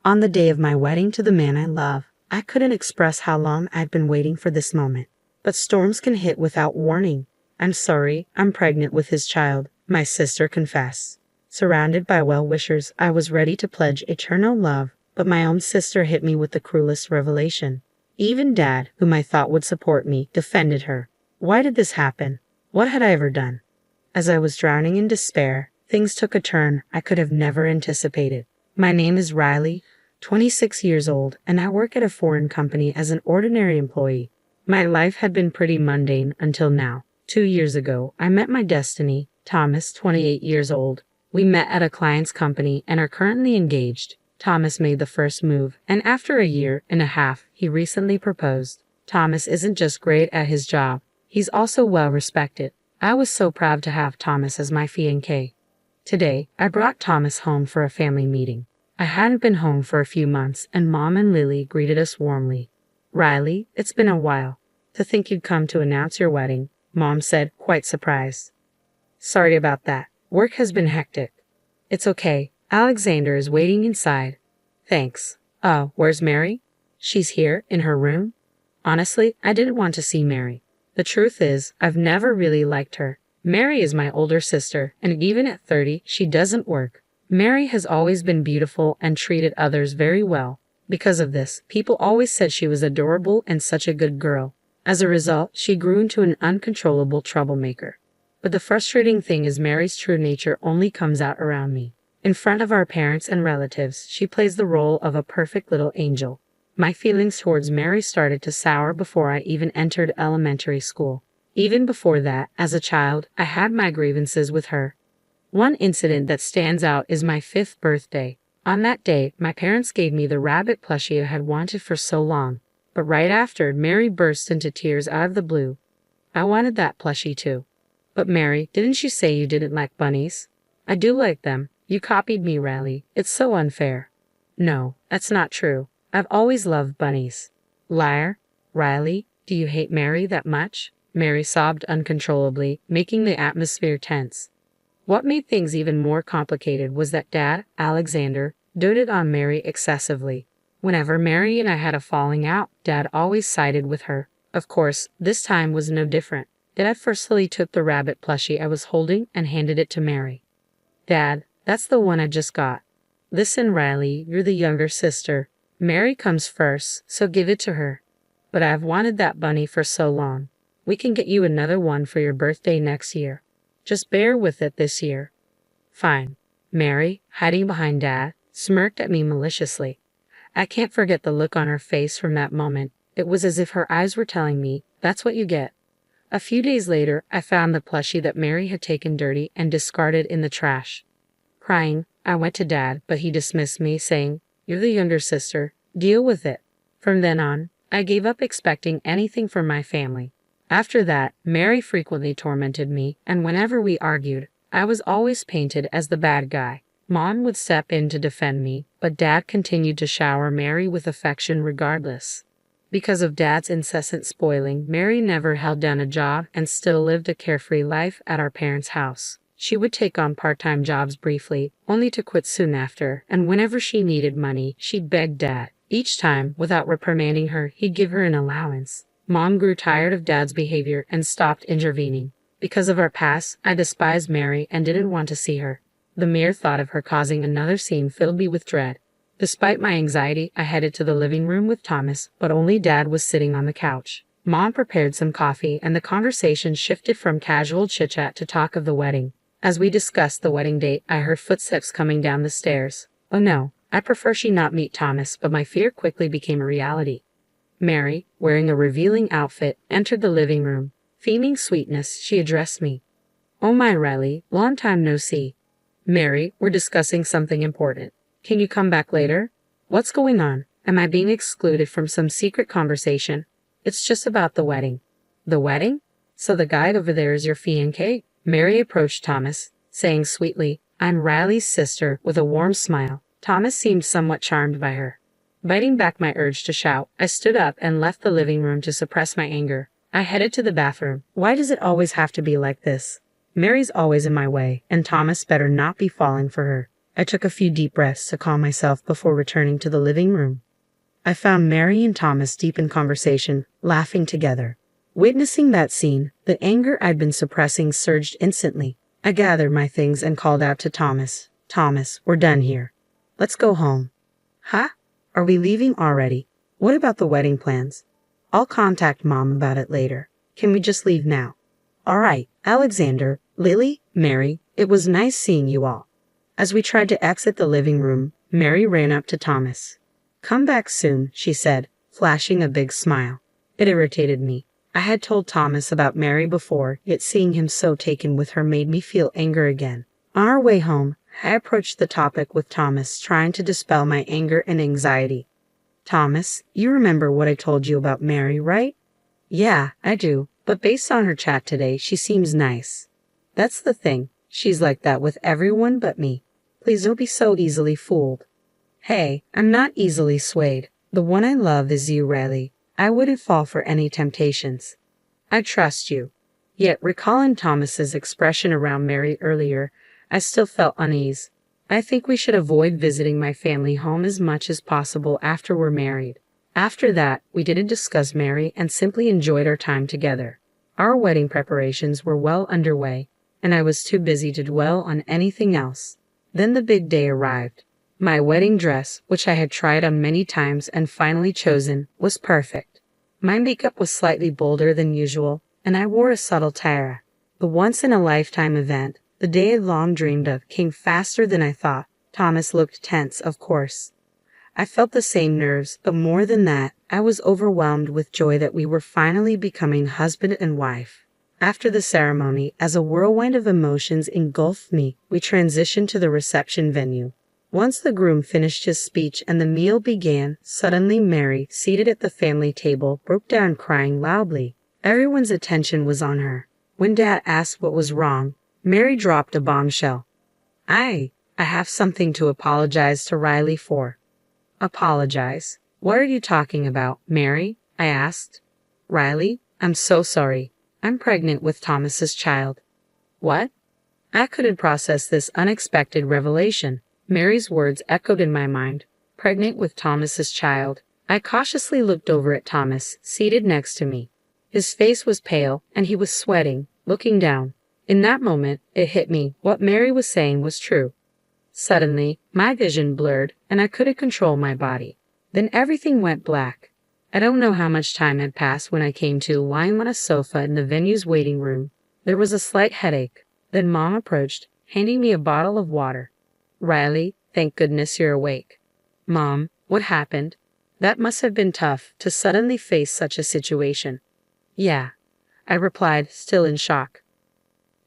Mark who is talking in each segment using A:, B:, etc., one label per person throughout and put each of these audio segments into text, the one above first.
A: On the day of my wedding to the man I love, I couldn't express how long I'd been waiting for this moment. But storms can hit without warning. I'm sorry, I'm pregnant with his child, my sister confessed. Surrounded by well-wishers, I was ready to pledge eternal love, but my own sister hit me with the cruelest revelation. Even Dad, whom I thought would support me, defended her. Why did this happen? What had I ever done? As I was drowning in despair, things took a turn I could have never anticipated. My name is Riley, 26 years old, and I work at a foreign company as an ordinary employee. My life had been pretty mundane until now. 2 years ago, I met my destiny, Thomas, 28 years old. We met at a client's company and are currently engaged. Thomas made the first move, and after a year and a half, he recently proposed. Thomas isn't just great at his job, he's also well respected. I was so proud to have Thomas as my fiancé. Today, I brought Thomas home for a family meeting. I hadn't been home for a few months, and Mom and Lily greeted us warmly. "Riley, it's been a while. To think you'd come to announce your wedding," Mom said, quite surprised. "Sorry about that. Work has been hectic." "It's okay. Alexander is waiting inside." "Thanks. Oh, where's Mary?" "She's here, in her room." Honestly, I didn't want to see Mary. The truth is, I've never really liked her. Mary is my older sister, and even at 30, she doesn't work. Mary has always been beautiful and treated others very well. Because of this, people always said she was adorable and such a good girl. As a result, she grew into an uncontrollable troublemaker. But the frustrating thing is Mary's true nature only comes out around me. In front of our parents and relatives, she plays the role of a perfect little angel. My feelings towards Mary started to sour before I even entered elementary school. Even before that, as a child, I had my grievances with her. One incident that stands out is my 5th birthday. On that day, my parents gave me the rabbit plushie I had wanted for so long. But right after, Mary burst into tears out of the blue. I wanted that plushie too. "But Mary, didn't you say you didn't like bunnies?" "I do like them. You copied me, Riley. It's so unfair." "No, that's not true. I've always loved bunnies." "Liar. Riley, do you hate Mary that much?" Mary sobbed uncontrollably, making the atmosphere tense. What made things even more complicated was that Dad, Alexander, doted on Mary excessively. Whenever Mary and I had a falling out, Dad always sided with her. Of course, this time was no different. Dad forcefully took the rabbit plushie I was holding and handed it to Mary. "Dad, that's the one I just got. Listen, Riley, you're the younger sister. Mary comes first, so give it to her. But I've wanted that bunny for so long. We can get you another one for your birthday next year. Just bear with it this year." "Fine." Mary, hiding behind Dad, smirked at me maliciously. I can't forget the look on her face from that moment. It was as if her eyes were telling me, "That's what you get." A few days later, I found the plushie that Mary had taken dirty and discarded in the trash. Crying, I went to Dad, but he dismissed me, saying, "You're the younger sister. Deal with it." From then on, I gave up expecting anything from my family. After that, Mary frequently tormented me, and whenever we argued, I was always painted as the bad guy. Mom would step in to defend me, but Dad continued to shower Mary with affection regardless. Because of Dad's incessant spoiling, Mary never held down a job and still lived a carefree life at our parents' house. She would take on part-time jobs briefly, only to quit soon after, and whenever she needed money, she'd beg Dad. Each time, without reprimanding her, he'd give her an allowance. Mom grew tired of Dad's behavior and stopped intervening. Because of our past, I despised Mary and didn't want to see her. The mere thought of her causing another scene filled me with dread. Despite my anxiety, I headed to the living room with Thomas, but only Dad was sitting on the couch. Mom prepared some coffee, and the conversation shifted from casual chit-chat to talk of the wedding. As we discussed the wedding date, I heard footsteps coming down the stairs. Oh no, I prefer she not meet Thomas, but my fear quickly became a reality. Mary, wearing a revealing outfit, entered the living room. Feigning sweetness, she addressed me. "Oh my, Riley, long time no see." "Mary, we're discussing something important. Can you come back later?" "What's going on? Am I being excluded from some secret conversation?" "It's just about the wedding." "The wedding? So the guy over there is your fiancé?" Mary approached Thomas, saying sweetly, "I'm Riley's sister," with a warm smile. Thomas seemed somewhat charmed by her. Biting back my urge to shout, I stood up and left the living room to suppress my anger. I headed to the bathroom. Why does it always have to be like this? Mary's always in my way, and Thomas better not be falling for her. I took a few deep breaths to calm myself before returning to the living room. I found Mary and Thomas deep in conversation, laughing together. Witnessing that scene, the anger I'd been suppressing surged instantly. I gathered my things and called out to Thomas. Thomas, we're done here. Let's go home. Huh? Are we leaving already? What about the wedding plans? I'll contact Mom about it later. Can we just leave now? All right, Alexander, Lily, Mary, it was nice seeing you all. As we tried to exit the living room, Mary ran up to Thomas. Come back soon, she said, flashing a big smile. It irritated me. I had told Thomas about Mary before, yet seeing him so taken with her made me feel anger again. On our way home, I approached the topic with Thomas, trying to dispel my anger and anxiety. Thomas, you remember what I told you about Mary, right? Yeah, I do, but based on her chat today, she seems nice. That's the thing, she's like that with everyone but me. Please don't be so easily fooled. Hey, I'm not easily swayed. The one I love is you, Riley. I wouldn't fall for any temptations. I trust you. Yet, recalling Thomas's expression around Mary earlier, I still felt unease. I think we should avoid visiting my family home as much as possible after we're married. After that, we didn't discuss Mary and simply enjoyed our time together. Our wedding preparations were well underway, and I was too busy to dwell on anything else. Then the big day arrived. My wedding dress, which I had tried on many times and finally chosen, was perfect. My makeup was slightly bolder than usual, and I wore a subtle tiara. The once-in-a-lifetime event, the day I'd long dreamed of, came faster than I thought. Thomas looked tense, of course. I felt the same nerves, but more than that, I was overwhelmed with joy that we were finally becoming husband and wife. After the ceremony, as a whirlwind of emotions engulfed me, we transitioned to the reception venue. Once the groom finished his speech and the meal began, suddenly Mary, seated at the family table, broke down crying loudly. Everyone's attention was on her. When Dad asked what was wrong, Mary dropped a bombshell. I have something to apologize to Riley for. Apologize? What are you talking about, Mary? I asked. Riley, I'm so sorry. I'm pregnant with Thomas's child. What? I couldn't process this unexpected revelation. Mary's words echoed in my mind. Pregnant with Thomas's child. I cautiously looked over at Thomas, seated next to me. His face was pale, and he was sweating, looking down. In that moment, it hit me. What Mary was saying was true. Suddenly, my vision blurred, and I couldn't control my body. Then everything went black. I don't know how much time had passed when I came to lying on a sofa in the venue's waiting room. There was a slight headache. Then Mom approached, handing me a bottle of water. Riley, thank goodness you're awake. Mom, what happened? That must have been tough, to suddenly face such a situation. Yeah, I replied, still in shock.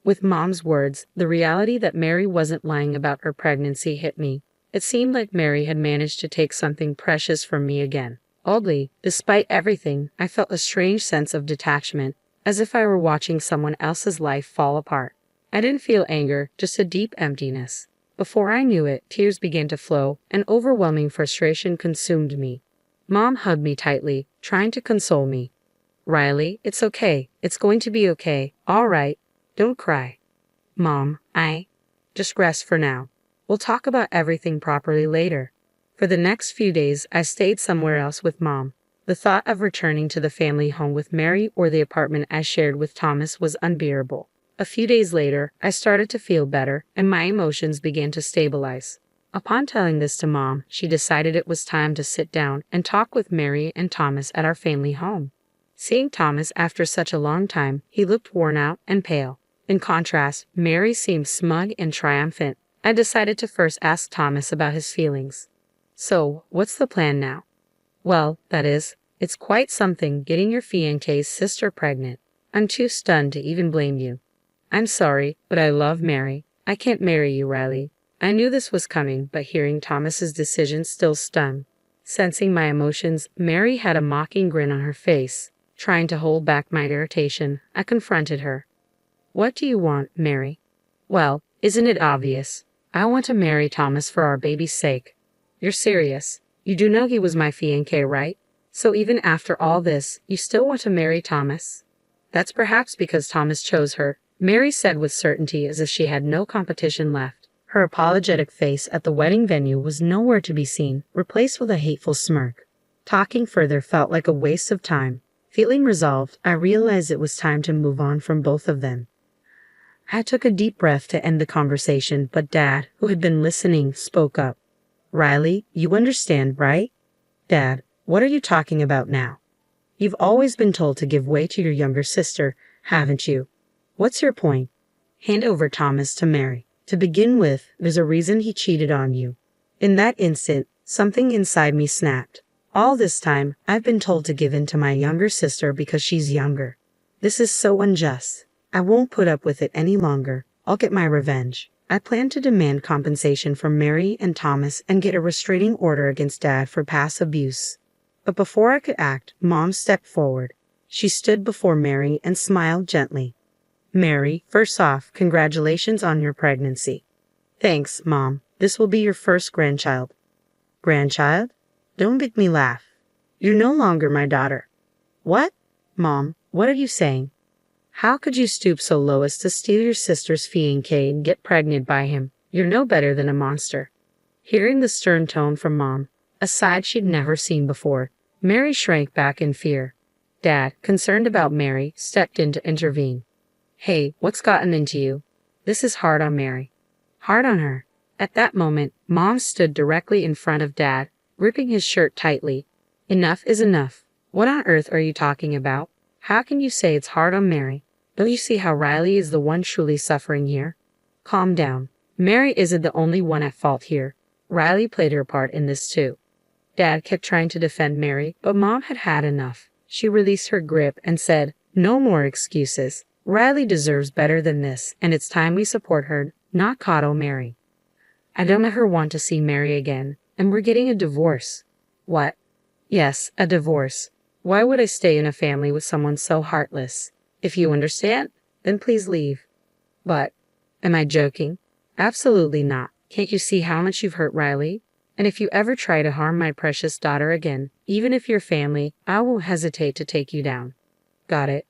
A: With Mom's words, the reality that Mary wasn't lying about her pregnancy hit me. It seemed like Mary had managed to take something precious from me again. Oddly, despite everything, I felt a strange sense of detachment, as if I were watching someone else's life fall apart. I didn't feel anger, just a deep emptiness. Before I knew it, tears began to flow, and overwhelming frustration consumed me. Mom hugged me tightly, trying to console me. Riley, it's okay. It's going to be okay. All right. Don't cry. Mom, just rest for now. We'll talk about everything properly later. For the next few days, I stayed somewhere else with Mom. The thought of returning to the family home with Mary or the apartment I shared with Thomas was unbearable. A few days later, I started to feel better, and my emotions began to stabilize. Upon telling this to Mom, she decided it was time to sit down and talk with Mary and Thomas at our family home. Seeing Thomas after such a long time, he looked worn out and pale. In contrast, Mary seemed smug and triumphant. I decided to first ask Thomas about his feelings. So, what's the plan now? Well, that is, it's quite something getting your fiancé's sister pregnant. I'm too stunned to even blame you. I'm sorry, but I love Mary. I can't marry you, Riley. I knew this was coming, but hearing Thomas's decision still stung. Sensing my emotions, Mary had a mocking grin on her face. Trying to hold back my irritation, I confronted her. What do you want, Mary? Well, isn't it obvious? I want to marry Thomas for our baby's sake. You're serious. You do know he was my fiancé, right? So even after all this, you still want to marry Thomas? That's perhaps because Thomas chose her, Mary said with certainty as if she had no competition left. Her apologetic face at the wedding venue was nowhere to be seen, replaced with a hateful smirk. Talking further felt like a waste of time. Feeling resolved, I realized it was time to move on from both of them. I took a deep breath to end the conversation, but Dad, who had been listening, spoke up. Riley, you understand, right? Dad, what are you talking about now? You've always been told to give way to your younger sister, haven't you? What's your point? Hand over Thomas to Mary. To begin with, there's a reason he cheated on you. In that instant, something inside me snapped. All this time, I've been told to give in to my younger sister because she's younger. This is so unjust. I won't put up with it any longer. I'll get my revenge. I plan to demand compensation from Mary and Thomas and get a restraining order against Dad for past abuse. But before I could act, Mom stepped forward. She stood before Mary and smiled gently. Mary, first off, congratulations on your pregnancy. Thanks, Mom. This will be your first grandchild. Grandchild? Don't make me laugh. You're no longer my daughter. What? Mom, what are you saying? How could you stoop so low as to steal your sister's fiancé and get pregnant by him? You're no better than a monster. Hearing the stern tone from Mom, a side she'd never seen before, Mary shrank back in fear. Dad, concerned about Mary, stepped in to intervene. Hey, what's gotten into you? This is hard on Mary. Hard on her. At that moment, Mom stood directly in front of Dad, gripping his shirt tightly. Enough is enough. What on earth are you talking about? How can you say it's hard on Mary? Don't you see how Riley is the one truly suffering here? Calm down. Mary isn't the only one at fault here. Riley played her part in this too. Dad kept trying to defend Mary, but Mom had had enough. She released her grip and said, no more excuses. Riley deserves better than this, and it's time we support her, not coddle Mary. I don't ever want to see Mary again, and we're getting a divorce. What? Yes, a divorce. Why would I stay in a family with someone so heartless? If you understand, then please leave. But, am I joking? Absolutely not. Can't you see how much you've hurt Riley? And if you ever try to harm my precious daughter again, even if you're family, I won't hesitate to take you down. Got it?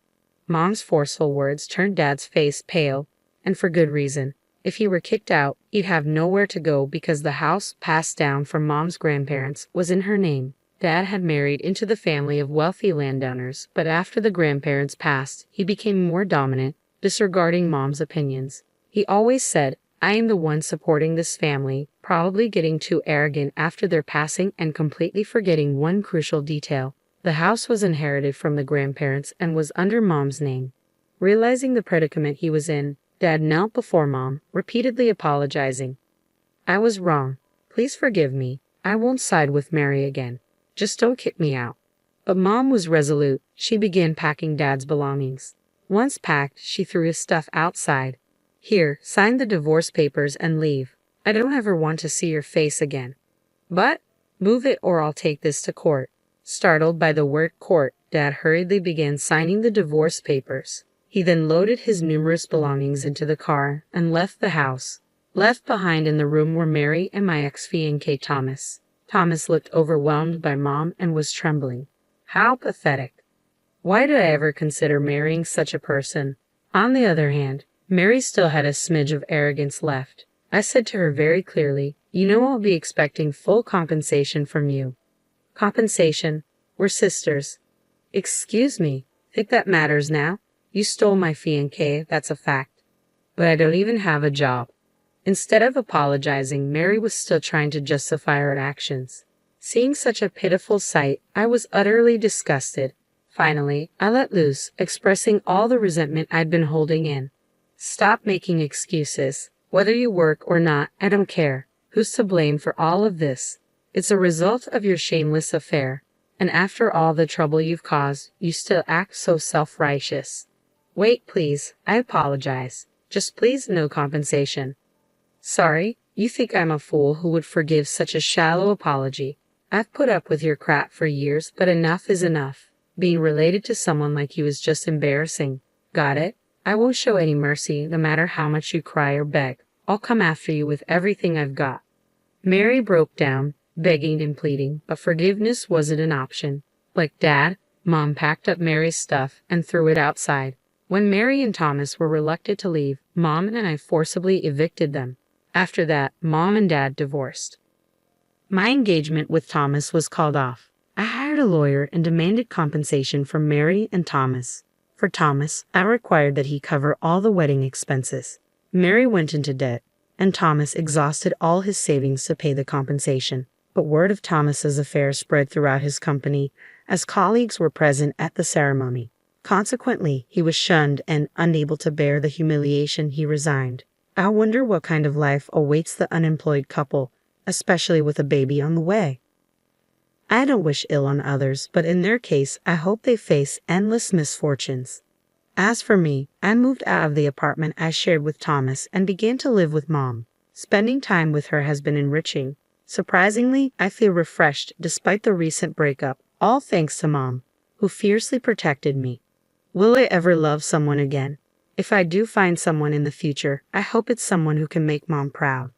A: Mom's forceful words turned Dad's face pale, and for good reason. If he were kicked out, he'd have nowhere to go because the house, passed down from Mom's grandparents, was in her name. Dad had married into the family of wealthy landowners, but after the grandparents passed, he became more dominant, disregarding Mom's opinions. He always said, I am the one supporting this family, probably getting too arrogant after their passing and completely forgetting one crucial detail. The house was inherited from the grandparents and was under Mom's name. Realizing the predicament he was in, Dad knelt before Mom, repeatedly apologizing. I was wrong. Please forgive me. I won't side with Mary again. Just don't kick me out. But Mom was resolute. She began packing Dad's belongings. Once packed, she threw his stuff outside. Here, sign the divorce papers and leave. I don't ever want to see your face again. But, move it or I'll take this to court. Startled by the word court, Dad hurriedly began signing the divorce papers. He then loaded his numerous belongings into the car and left the house. Left behind in the room were Mary and my ex-fiancé Thomas. Thomas looked overwhelmed by Mom and was trembling. How pathetic. Why did I ever consider marrying such a person? On the other hand, Mary still had a smidge of arrogance left. I said to her very clearly, you know I'll be expecting full compensation from you. Compensation? We're sisters. Excuse me, think that matters now? You stole my fiancé, that's a fact. But I don't even have a job. Instead of apologizing, Mary was still trying to justify her actions. Seeing such a pitiful sight, I was utterly disgusted. Finally, I let loose, expressing all the resentment I'd been holding in. Stop making excuses. Whether you work or not, I don't care. Who's to blame for all of this? It's a result of your shameless affair. And after all the trouble you've caused, you still act so self-righteous. Wait, please. I apologize. Just please no compensation. Sorry, you think I'm a fool who would forgive such a shallow apology. I've put up with your crap for years, but enough is enough. Being related to someone like you is just embarrassing. Got it? I won't show any mercy, no matter how much you cry or beg. I'll come after you with everything I've got. Mary broke down, begging and pleading, but forgiveness wasn't an option. Like Dad, Mom packed up Mary's stuff and threw it outside. When Mary and Thomas were reluctant to leave, Mom and I forcibly evicted them. After that, Mom and Dad divorced. My engagement with Thomas was called off. I hired a lawyer and demanded compensation from Mary and Thomas. For Thomas, I required that he cover all the wedding expenses. Mary went into debt, and Thomas exhausted all his savings to pay the compensation. But word of Thomas's affair spread throughout his company, as colleagues were present at the ceremony. Consequently, he was shunned, and, unable to bear the humiliation, he resigned. I wonder what kind of life awaits the unemployed couple, especially with a baby on the way. I don't wish ill on others, but in their case, I hope they face endless misfortunes. As for me, I moved out of the apartment I shared with Thomas and began to live with Mom. Spending time with her has been enriching. Surprisingly, I feel refreshed despite the recent breakup, all thanks to Mom, who fiercely protected me. Will I ever love someone again? If I do find someone in the future, I hope it's someone who can make Mom proud.